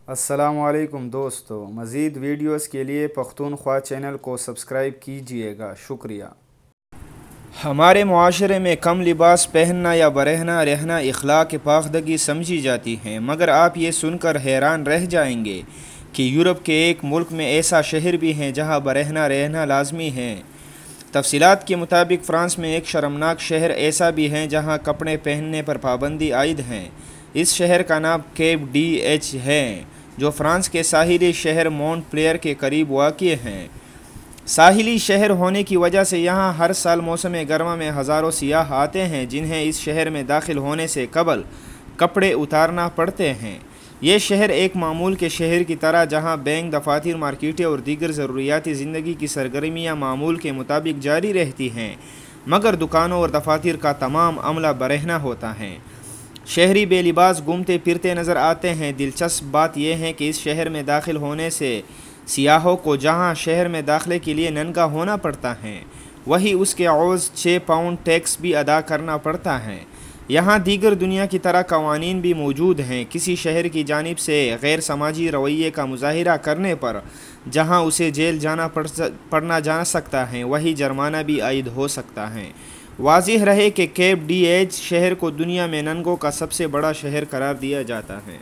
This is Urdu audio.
السلام علیکم دوستو، مزید ویڈیوز کے لیے پختونخوا چینل کو سبسکرائب کیجئے گا، شکریہ۔ ہمارے معاشرے میں کم لباس پہننا یا برہنہ رہنا اخلاق پاکیزگی سمجھی جاتی ہے، مگر آپ یہ سن کر حیران رہ جائیں گے کہ یورپ کے ایک ملک میں ایسا شہر بھی ہے جہاں برہنہ رہنا لازمی ہے۔ تفصیلات کے مطابق فرانس میں ایک شرمناک شہر ایسا بھی ہے جہاں کپڑے پہننے پر پابندی عائد ہے۔ اس شہر کا نام کیپ ڈی ایچ ہے، جو فرانس کے ساحلی شہر مونٹ پلیئر کے قریب واقع ہے۔ ساحلی شہر ہونے کی وجہ سے یہاں ہر سال موسم گرما میں ہزاروں سیاح آتے ہیں جنہیں اس شہر میں داخل ہونے سے قبل کپڑے اتارنا پڑتے ہیں۔ یہ شہر ایک معمول کے شہر کی طرح جہاں بینک، دفاتر، مارکیٹیں اور دیگر ضروریاتی زندگی کی سرگرمیاں معمول کے مطابق جاری رہتی ہیں، مگر دکانوں اور دفاتر کا تمام عملہ برہنہ ہوتا ہے۔ شہری بے لباس گھومتے پھرتے نظر آتے ہیں۔ دلچسپ بات یہ ہے کہ اس شہر میں داخل ہونے سے سیاحوں کو جہاں شہر میں داخلے کے لیے ننگا ہونا پڑتا ہے، وہیں اس کے عوض 6 پاؤنڈ ٹیکس بھی ادا کرنا پڑتا ہے۔ یہاں دیگر دنیا کی طرح قوانین بھی موجود ہیں۔ کسی شہر کی جانب سے غیر سماجی رویے کا مظاہرہ کرنے پر جہاں اسے جیل پڑنا جا سکتا ہے، وہیں جرمانہ بھی عائد ہو سکتا ہے۔ واضح رہے کہ کیپ ڈی ایچ شہر کو دنیا میں ننگوں کا سب سے بڑا شہر قرار دیا جاتا ہے۔